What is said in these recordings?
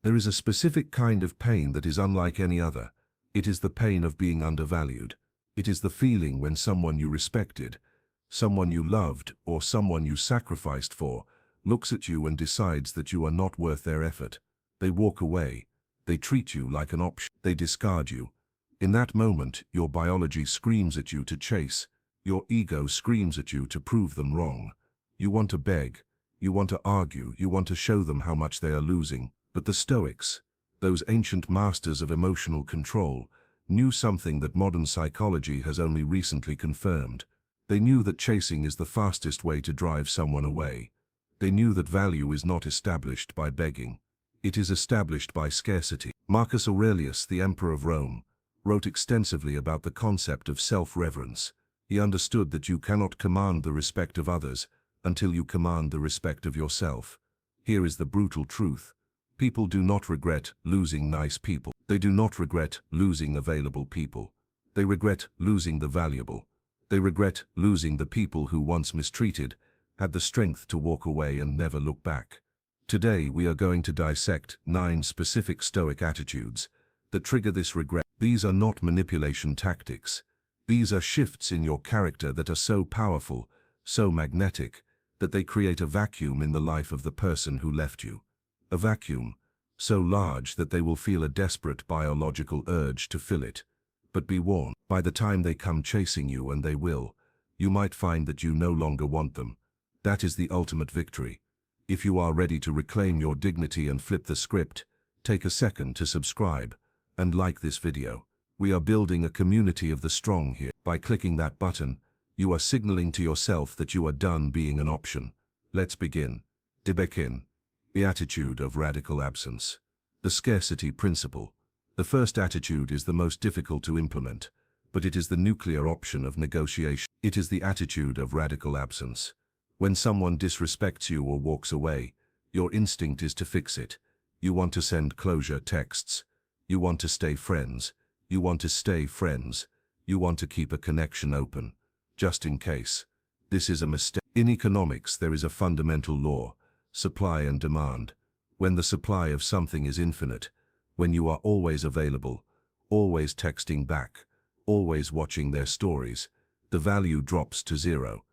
There is a specific kind of pain that is unlike any other. It is the pain of being undervalued. It is the feeling when someone you respected, someone you loved, or someone you sacrificed for, looks at you and decides that you are not worth their effort. They walk away. They treat you like an option. They discard you. In that moment, your biology screams at you to chase. Your ego screams at you to prove them wrong. You want to beg. You want to argue. You want to show them how much they are losing. But the Stoics, those ancient masters of emotional control, knew something that modern psychology has only recently confirmed. They knew that chasing is the fastest way to drive someone away. They knew that value is not established by begging. It is established by scarcity. Marcus Aurelius, the Emperor of Rome, wrote extensively about the concept of self-reverence. He understood that you cannot command the respect of others until you command the respect of yourself. Here is the brutal truth. People do not regret losing nice people. They do not regret losing available people. They regret losing the valuable. They regret losing the people who, once mistreated, had the strength to walk away and never look back. Today we are going to dissect 9 specific Stoic attitudes that trigger this regret. These are not manipulation tactics. These are shifts in your character that are so powerful, so magnetic, that they create a vacuum in the life of the person who left you. A vacuum so large that they will feel a desperate biological urge to fill it. But be warned, by the time they come chasing you, and they will, you might find that you no longer want them. That is the ultimate victory. If you are ready to reclaim your dignity and flip the script, take a second to subscribe and like this video. We are building a community of the strong here. By clicking that button, you are signaling to yourself that you are done being an option. Let's begin. Begin. The attitude of radical absence. The scarcity principle. The first attitude is the most difficult to implement, but it is the nuclear option of negotiation. It is the attitude of radical absence. When someone disrespects you or walks away, your instinct is to fix it. You want to send closure texts. You want to stay friends. You want to stay friends. You want to keep a connection open, just in case. This is a mistake. In economics, there is a fundamental law: supply and demand. When the supply of something is infinite, when you are always available, always texting back, always watching their stories, the value drops to zero.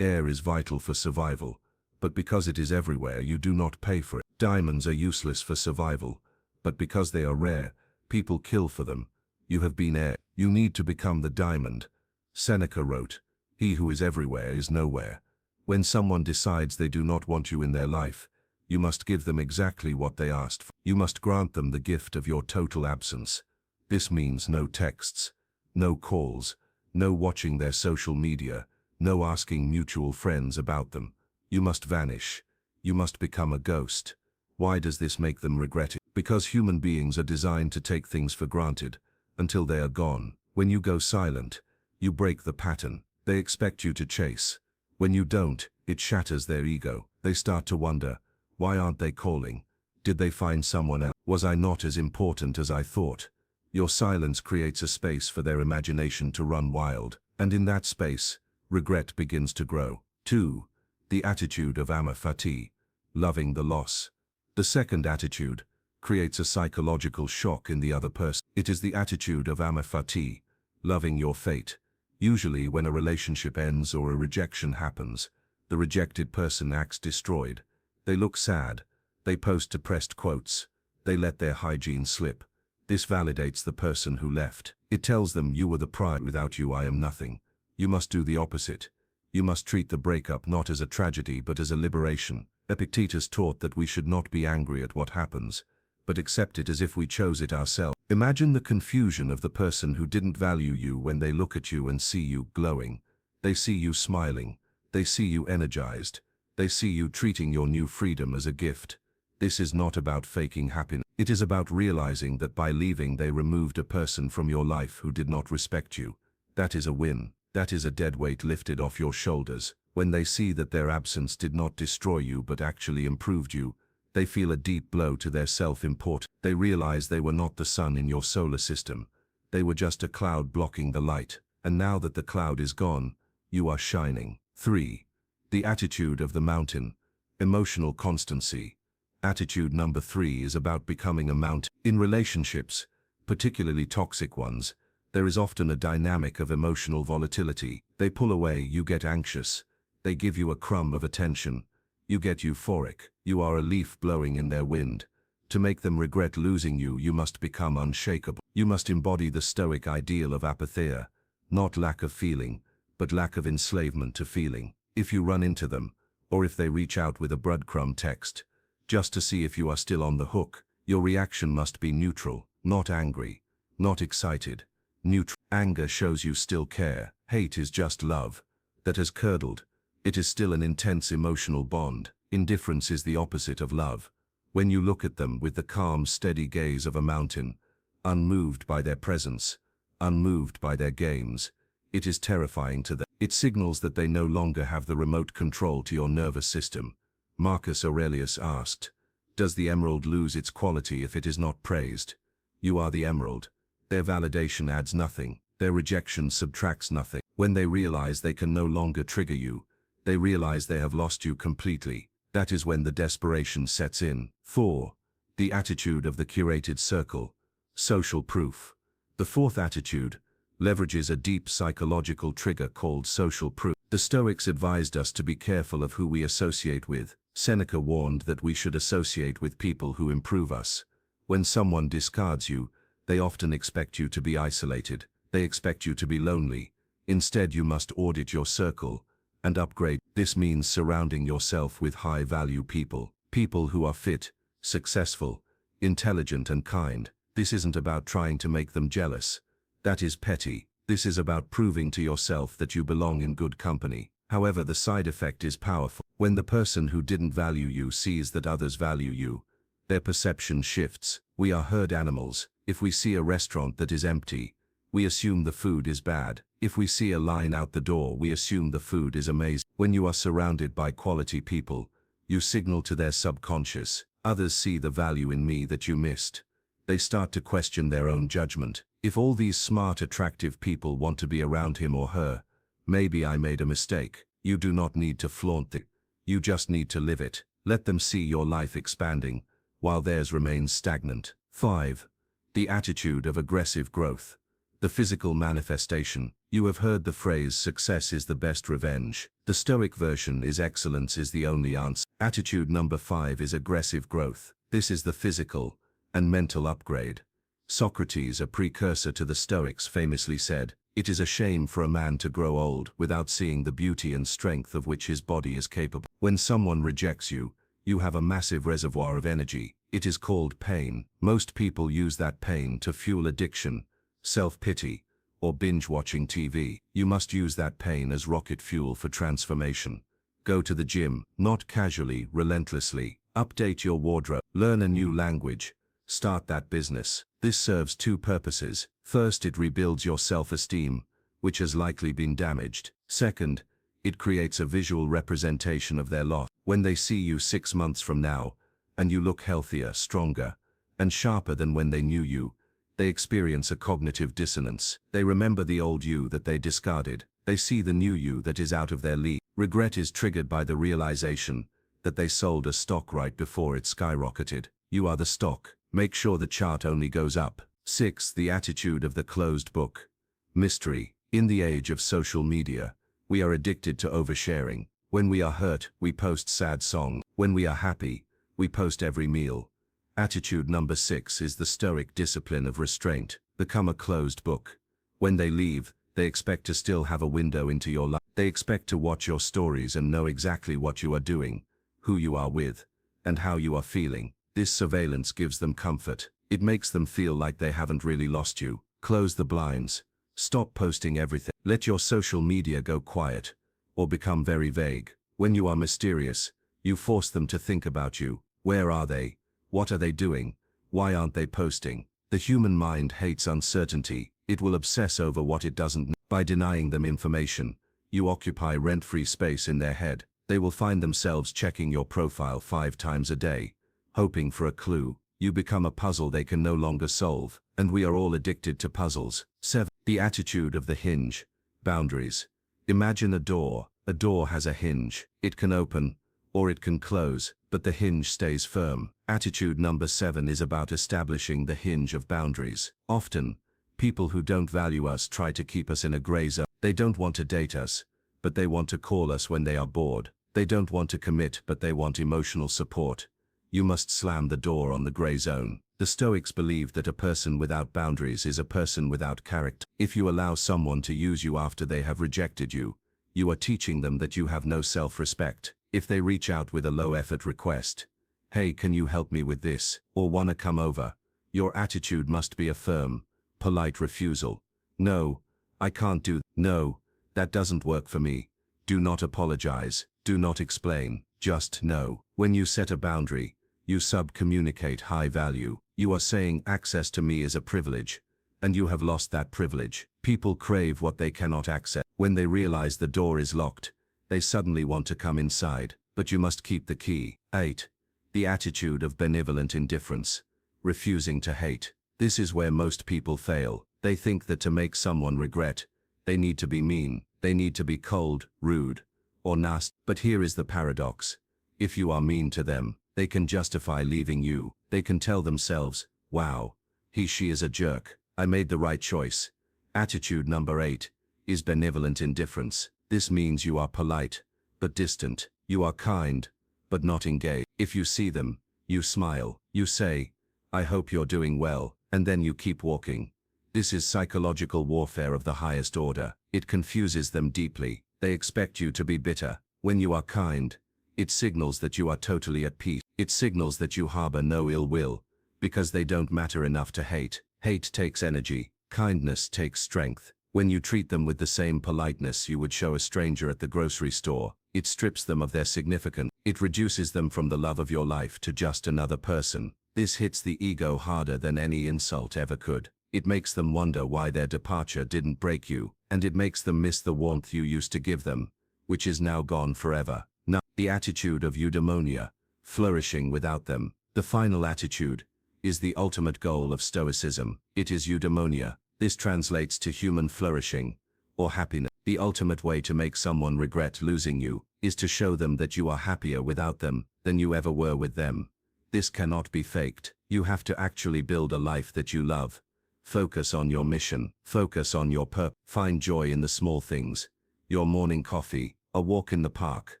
Air is vital for survival, but because it is everywhere, you do not pay for it. Diamonds are useless for survival, but because they are rare, people kill for them. You have been air. You need to become the diamond. Seneca wrote, "He who is everywhere is nowhere." When someone decides they do not want you in their life, you must give them exactly what they asked for. You must grant them the gift of your total absence. This means no texts, no calls, no watching their social media, no asking mutual friends about them. You must vanish. You must become a ghost. Why does this make them regret it? Because human beings are designed to take things for granted until they are gone. When you go silent, you break the pattern. They expect you to chase. When you don't, it shatters their ego. They start to wonder, why aren't they calling? Did they find someone else? Was I not as important as I thought? Your silence creates a space for their imagination to run wild, and in that space, regret begins to grow. 2. The attitude of Amor Fati, loving the loss. The second attitude creates a psychological shock in the other person. It is the attitude of Amor Fati, loving your fate. Usually when a relationship ends or a rejection happens, the rejected person acts destroyed. They look sad. They post depressed quotes. They let their hygiene slip. This validates the person who left. It tells them, you were the prize. Without you I am nothing. You must do the opposite. You must treat the breakup not as a tragedy but as a liberation. Epictetus taught that we should not be angry at what happens, but accept it as if we chose it ourselves. Imagine the confusion of the person who didn't value you when they look at you and see you glowing. They see you smiling. They see you energized. They see you treating your new freedom as a gift. This is not about faking happiness. It is about realizing that by leaving they removed a person from your life who did not respect you. That is a win. That is a dead weight lifted off your shoulders. When they see that their absence did not destroy you but actually improved you, they feel a deep blow to their self-importance. They realize they were not the sun in your solar system. They were just a cloud blocking the light. And now that the cloud is gone, you are shining. 3. The attitude of the mountain. Emotional constancy. Attitude number 3 is about becoming a mountain. In relationships, particularly toxic ones, there is often a dynamic of emotional volatility. They pull away, you get anxious. They give you a crumb of attention. You get euphoric. You are a leaf blowing in their wind. To make them regret losing you, you must become unshakable. You must embody the Stoic ideal of Apatheia, not lack of feeling, but lack of enslavement to feeling. If you run into them, or if they reach out with a breadcrumb text, just to see if you are still on the hook, your reaction must be neutral, not angry, not excited. Neutral. Anger shows you still care. Hate is just love that has curdled. It is still an intense emotional bond. Indifference is the opposite of love. When you look at them with the calm, steady gaze of a mountain, unmoved by their presence, unmoved by their games, it is terrifying to them. It signals that they no longer have the remote control to your nervous system. Marcus Aurelius asked, "Does the emerald lose its quality if it is not praised?" You are the emerald. Their validation adds nothing. Their rejection subtracts nothing. When they realize they can no longer trigger you, they realize they have lost you completely. That is when the desperation sets in. 4. The attitude of the curated circle. Social proof. The fourth attitude leverages a deep psychological trigger called social proof. The Stoics advised us to be careful of who we associate with. Seneca warned that we should associate with people who improve us. When someone discards you, they often expect you to be isolated. They expect you to be lonely. Instead, you must audit your circle and upgrade. This means surrounding yourself with high-value people. People who are fit, successful, intelligent and kind. This isn't about trying to make them jealous. That is petty. This is about proving to yourself that you belong in good company. However, the side effect is powerful. When the person who didn't value you sees that others value you, their perception shifts. We are herd animals. If we see a restaurant that is empty, we assume the food is bad. If we see a line out the door, we assume the food is amazing. When you are surrounded by quality people, you signal to their subconscious, others see the value in me that you missed. They start to question their own judgment. If all these smart, attractive people want to be around him or her, maybe I made a mistake. You do not need to flaunt it. You just need to live it. Let them see your life expanding, while theirs remains stagnant. 5. The attitude of aggressive growth. The physical manifestation. You have heard the phrase, success is the best revenge. The Stoic version is excellence is the only answer. Attitude number 5 is aggressive growth. This is the physical and mental upgrade. Socrates, a precursor to the Stoics, famously said, "It is a shame for a man to grow old without seeing the beauty and strength of which his body is capable." When someone rejects you, you have a massive reservoir of energy. It is called pain. Most people use that pain to fuel addiction, self-pity, or binge-watching TV. You must use that pain as rocket fuel for transformation. Go to the gym, not casually, relentlessly. Update your wardrobe. Learn a new language. Start that business. This serves two purposes. First, it rebuilds your self-esteem, which has likely been damaged. Second, it creates a visual representation of their loss. When they see you 6 months from now, and you look healthier, stronger, and sharper than when they knew you, they experience a cognitive dissonance. They remember the old you that they discarded. They see the new you that is out of their league. Regret is triggered by the realization that they sold a stock right before it skyrocketed. You are the stock. Make sure the chart only goes up. 6. The attitude of the closed book. Mystery. In the age of social media, we are addicted to oversharing. When we are hurt, we post sad songs. When we are happy, we post every meal. Attitude number 6 is the Stoic discipline of restraint. Become a closed book. When they leave, they expect to still have a window into your life. They expect to watch your stories and know exactly what you are doing, who you are with, and how you are feeling. This surveillance gives them comfort. It makes them feel like they haven't really lost you. Close the blinds. Stop posting everything. Let your social media go quiet, or become very vague. When you are mysterious, you force them to think about you. Where are they? What are they doing? Why aren't they posting? The human mind hates uncertainty. It will obsess over what it doesn't know. By denying them information, you occupy rent-free space in their head. They will find themselves checking your profile 5 times a day, hoping for a clue. You become a puzzle they can no longer solve, and we are all addicted to puzzles. 7. The attitude of the hinge. Boundaries. Imagine a door. A door has a hinge. It can open, or it can close, but the hinge stays firm. Attitude number 7 is about establishing the hinge of boundaries. Often, people who don't value us try to keep us in a gray zone. They don't want to date us, but they want to call us when they are bored. They don't want to commit, but they want emotional support. You must slam the door on the gray zone. The Stoics believed that a person without boundaries is a person without character. If you allow someone to use you after they have rejected you, you are teaching them that you have no self-respect. If they reach out with a low-effort request, "Hey, can you help me with this?" or "Wanna come over?" your attitude must be a firm, polite refusal. "No, I can't do that. No, that doesn't work for me." Do not apologize. Do not explain. Just no. When you set a boundary, you communicate high value. You are saying access to me is a privilege, and you have lost that privilege. People crave what they cannot access. When they realize the door is locked, they suddenly want to come inside, but you must keep the key. 8. The attitude of benevolent indifference. Refusing to hate. This is where most people fail. They think that to make someone regret, they need to be mean, they need to be cold, rude, or nasty. But here is the paradox. If you are mean to them, they can justify leaving you. They can tell themselves, "Wow, she is a jerk. I made the right choice." Attitude number 8 is benevolent indifference. This means you are polite, but distant. You are kind, but not engaged. If you see them, you smile. You say, "I hope you're doing well," and then you keep walking. This is psychological warfare of the highest order. It confuses them deeply. They expect you to be bitter. When you are kind, it signals that you are totally at peace. It signals that you harbor no ill will, because they don't matter enough to hate. Hate takes energy. Kindness takes strength. When you treat them with the same politeness you would show a stranger at the grocery store, it strips them of their significance. It reduces them from the love of your life to just another person. This hits the ego harder than any insult ever could. It makes them wonder why their departure didn't break you, and it makes them miss the warmth you used to give them, which is now gone forever. Now, the attitude of Eudaimonia, flourishing without them. The final attitude is the ultimate goal of Stoicism. It is Eudaimonia. This translates to human flourishing, or happiness. The ultimate way to make someone regret losing you is to show them that you are happier without them than you ever were with them. This cannot be faked. You have to actually build a life that you love. Focus on your mission. Focus on your purpose. Find joy in the small things. Your morning coffee, a walk in the park,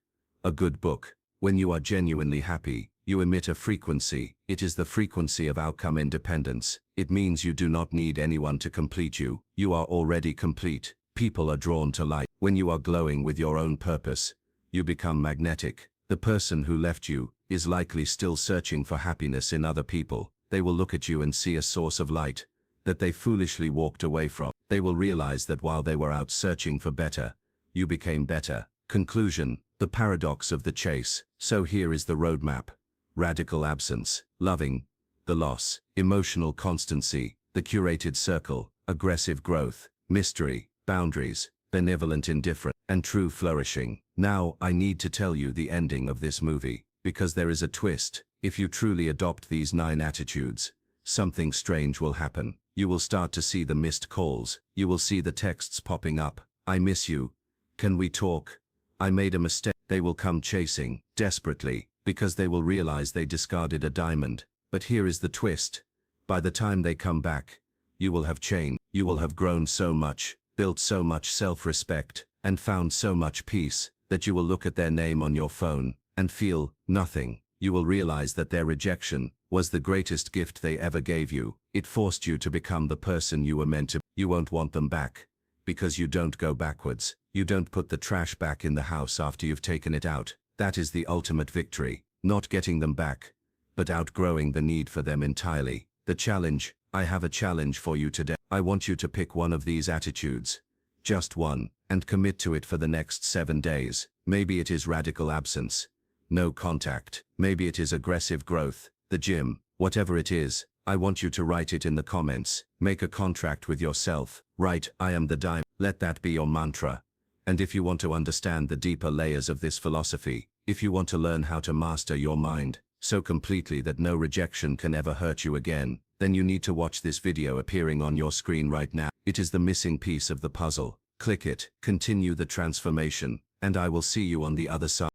a good book. When you are genuinely happy, you emit a frequency. It is the frequency of outcome independence. It means you do not need anyone to complete you. You are already complete. People are drawn to light. When you are glowing with your own purpose, you become magnetic. The person who left you is likely still searching for happiness in other people. They will look at you and see a source of light that they foolishly walked away from. They will realize that while they were out searching for better, you became better. Conclusion: the paradox of the chase. So here is the roadmap. Radical absence, loving, the loss, emotional constancy, the curated circle, aggressive growth, mystery, boundaries, benevolent indifference, and true flourishing. Now, I need to tell you the ending of this movie, because there is a twist. If you truly adopt these 9 attitudes, something strange will happen. You will start to see the missed calls. You will see the texts popping up. "I miss you. Can we talk? I made a mistake." They will come chasing, desperately, because they will realize they discarded a diamond. But here is the twist. By the time they come back, you will have changed. You will have grown so much, built so much self-respect, and found so much peace, that you will look at their name on your phone and feel nothing. You will realize that their rejection was the greatest gift they ever gave you. It forced you to become the person you were meant to be. You won't want them back, because you don't go backwards. You don't put the trash back in the house after you've taken it out. That is the ultimate victory. Not getting them back, but outgrowing the need for them entirely. The challenge: I have a challenge for you today. I want you to pick one of these attitudes, just one, and commit to it for the next 7 days. Maybe it is radical absence, no contact. Maybe it is aggressive growth, the gym. Whatever it is, I want you to write it in the comments. Make a contract with yourself. Write, "I am the diamond." Let that be your mantra. And if you want to understand the deeper layers of this philosophy, if you want to learn how to master your mind so completely that no rejection can ever hurt you again, then you need to watch this video appearing on your screen right now. It is the missing piece of the puzzle. Click it, continue the transformation, and I will see you on the other side.